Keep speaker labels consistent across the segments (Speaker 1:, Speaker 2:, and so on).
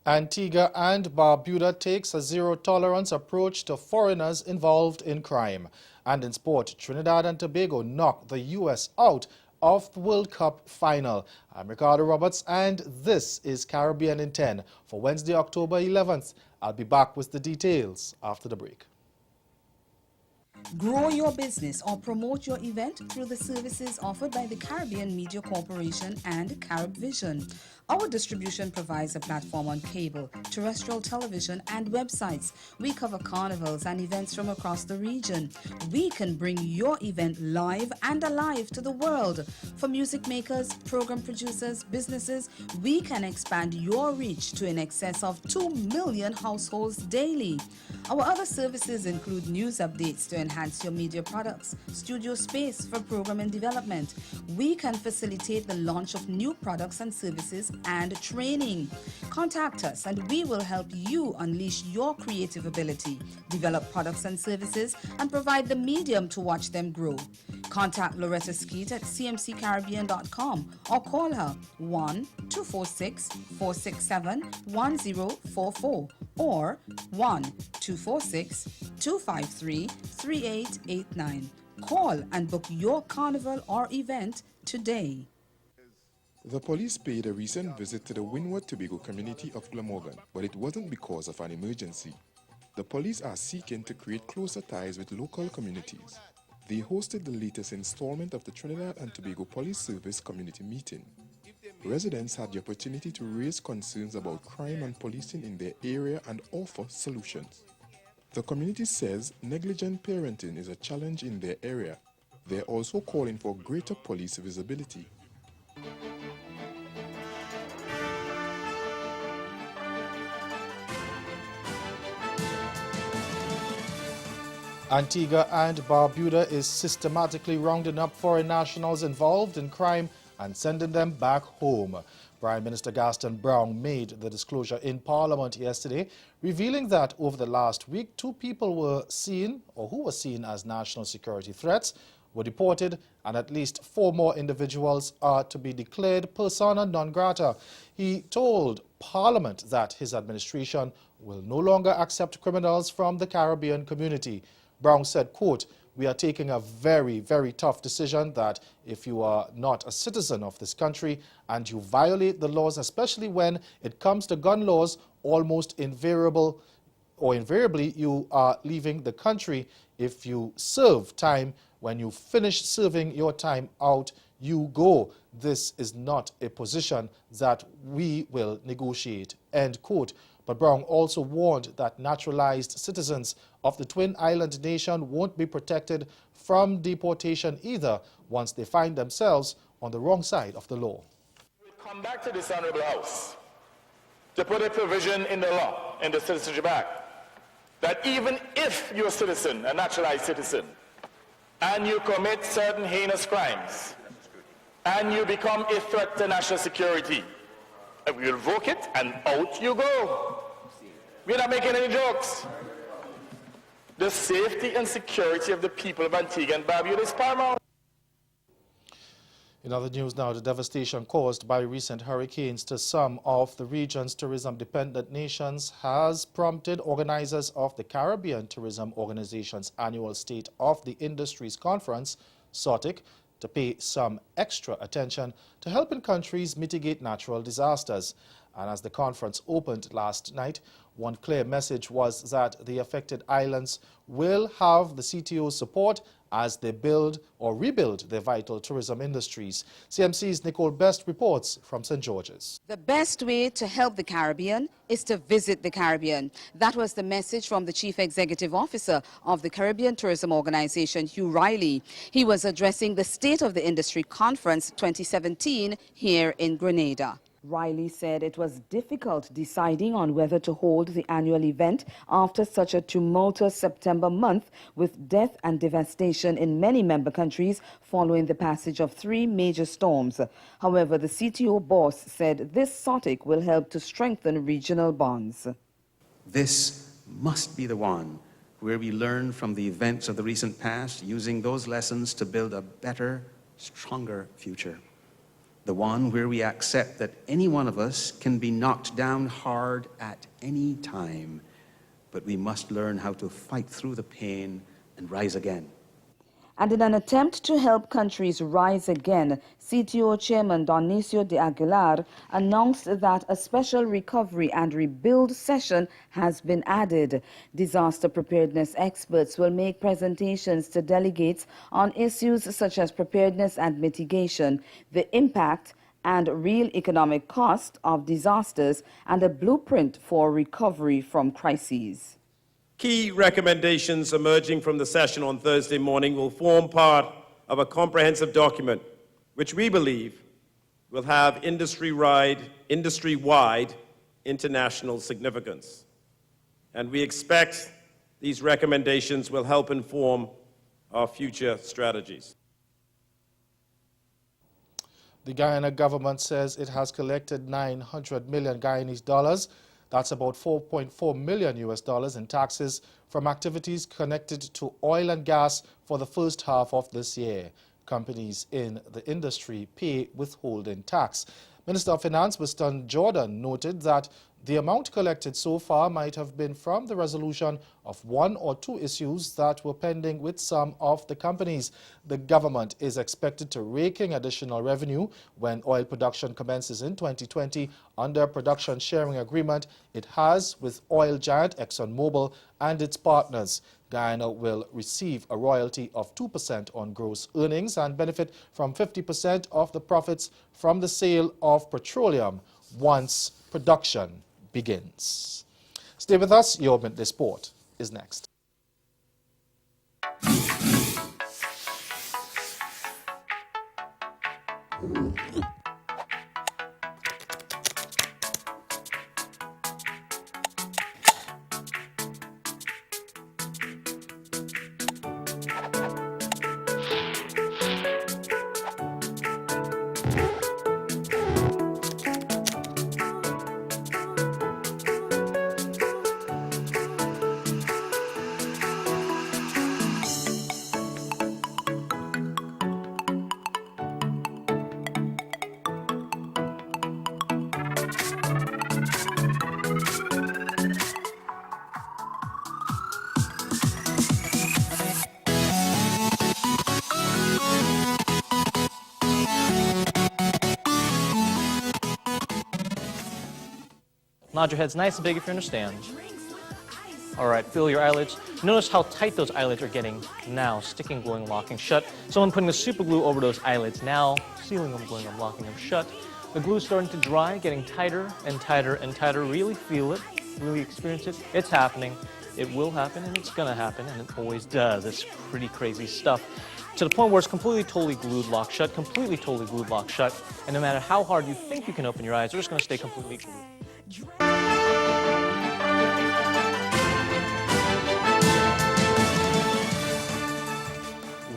Speaker 1: Antigua and Barbuda takes a zero-tolerance approach to foreigners involved in crime. And in sport, Trinidad and Tobago knocked the U.S. out of the World Cup final. I'm Ricardo Roberts, and this is Caribbean in 10 for Wednesday, October 11th. I'll be back with the details after the break.
Speaker 2: Grow your business or promote your event through the services offered by the Caribbean Media Corporation and CaribVision. Our distribution provides a platform on cable, terrestrial television, and websites. We cover carnivals and events from across the region. We can bring your event live and alive to the world. For music makers, program producers, businesses, we can expand your reach to in excess of 2 million households daily. Our other services include news updates to enhance your media products, studio space for program and development. We can facilitate the launch of new products and services and training. Contact us and we will help you unleash your creative ability, develop products and services, and provide the medium to watch them grow. Contact Loretta Skeet at cmccaribbean.com or call her 1-246-467-1044 or 1-246-253-3889. Call and book your carnival or event today.
Speaker 3: The police paid a recent visit to the Windward Tobago community of Glamorgan, but it wasn't because of an emergency. The police are seeking to create closer ties with local communities. They hosted the latest installment of the Trinidad and Tobago Police Service community meeting. Residents had the opportunity to raise concerns about crime and policing in their area and offer solutions. The community says negligent parenting is a challenge in their area. They're also calling for greater police visibility.
Speaker 1: Antigua and Barbuda is systematically rounding up foreign nationals involved in crime and sending them back home. Prime Minister Gaston Brown made the disclosure in Parliament yesterday, revealing that over the last week, 2 people were seen, or who were seen as national security threats, were deported, and at least 4 more individuals are to be declared persona non grata. He told Parliament that his administration will no longer accept criminals from the Caribbean community. Brown said, quote, "We are taking a very, very tough decision that if you are not a citizen of this country and you violate the laws, especially when it comes to gun laws, almost invariably you are leaving the country. If you serve time, when you finish serving your time out, you go. This is not a position that we will negotiate," end quote. But Brown also warned that naturalized citizens of the Twin Island nation won't be protected from deportation either once they find themselves on the wrong side of the law.
Speaker 4: We come back to this Honorable House to put a provision in the law, in the Citizenship Act, that even if you're a citizen, a naturalized citizen, and you commit certain heinous crimes, and you become a threat to national security, we revoke it and out you go. We're not making any jokes. The safety and security of the people of Antigua and Barbuda is paramount.
Speaker 1: In other news now, the devastation caused by recent hurricanes to some of the region's tourism-dependent nations has prompted organizers of the Caribbean Tourism Organization's annual State of the Industries Conference, SOTIC, to pay some extra attention to helping countries mitigate natural disasters. And as the conference opened last night, one clear message was that the affected islands will have the CTO's support as they build or rebuild their vital tourism industries. CMC's Nicole Best reports from St. George's.
Speaker 2: The best way to help the Caribbean is to visit the Caribbean. That was the message from the Chief Executive Officer of the Caribbean Tourism Organization, Hugh Riley. He was addressing the State of the Industry Conference 2017 here in Grenada. Riley said it was difficult deciding on whether to hold the annual event after such a tumultuous September month with death and devastation in many member countries following the passage of 3 major storms. However, the CTO boss said this SOTIC will help to strengthen regional bonds.
Speaker 5: This must be the one where we learn from the events of the recent past, using those lessons to build a better, stronger future. the one where we accept that any one of us can be knocked down hard at any time, but we must learn how to fight through the pain and rise again.
Speaker 2: And in an attempt to help countries rise again, CTO Chairman Dionisio de Aguilar announced that a special recovery and rebuild session has been added. Disaster preparedness experts will make presentations to delegates on issues such as preparedness and mitigation, the impact and real economic cost of disasters, and a blueprint for recovery from crises.
Speaker 6: Key recommendations emerging from the session on Thursday morning will form part of a comprehensive document which we believe will have industry-wide international significance. And we expect these recommendations will help inform our future strategies.
Speaker 1: The Guyana government says it has collected 900 million Guyanese dollars. That's about $4.4 million in taxes from activities connected to oil and gas for the first half of this year. Companies in the industry pay withholding tax. Minister of Finance, Mr. Jordan, noted that the amount collected so far might have been from the resolution of one or two issues that were pending with some of the companies. The government is expected to rake in additional revenue when oil production commences in 2020 under a production sharing agreement it has with oil giant ExxonMobil and its partners. Guyana will receive a royalty of 2% on gross earnings and benefit from 50% of the profits from the sale of petroleum once production begins. Stay with us. Your Midday Sport is next.
Speaker 7: Nod your heads nice and big if you understand. All right, feel your eyelids. Notice how tight those eyelids are getting now. Sticking, gluing, locking shut. Someone putting the super glue over those eyelids now. Sealing them, gluing them, locking them shut. The glue's starting to dry, getting tighter and tighter and tighter. Really feel it. Really experience it. It's happening. It will happen, and it's going to happen, and it always does. It's pretty crazy stuff. To the point where it's completely, totally glued, locked shut, completely, totally glued, locked shut, and no matter how hard you think you can open your eyes, they're just going to stay completely glued.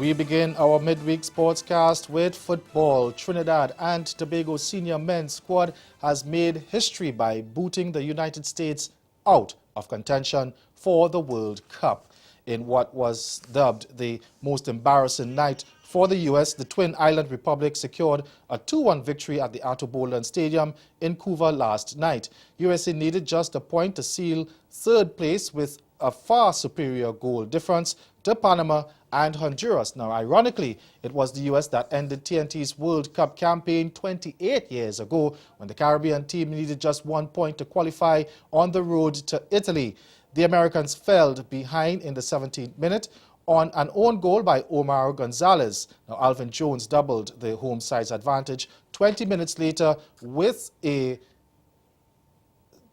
Speaker 1: We begin our midweek sportscast with football. Trinidad and Tobago senior men's squad has made history by booting the United States out of contention for the World Cup. In what was dubbed the most embarrassing night for the U.S., the Twin Island Republic secured a 2-1 victory at the Ato Boldon Stadium in Couva last night. USA needed just a point to seal third place with a far superior goal difference to Panama and Honduras. Now, ironically, it was the U.S. that ended TNT's World Cup campaign 28 years ago when the Caribbean team needed just 1 point to qualify on the road to Italy. The Americans fell behind in the 17th minute on an own goal by Omar Gonzalez. Now, Alvin Jones doubled the home side's advantage 20 minutes later with a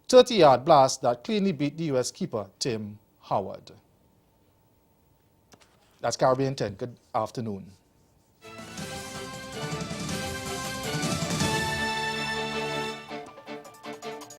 Speaker 1: 30-yard blast that cleanly beat the U.S. keeper, Tim Howard. That's Caribbean 10. Good afternoon.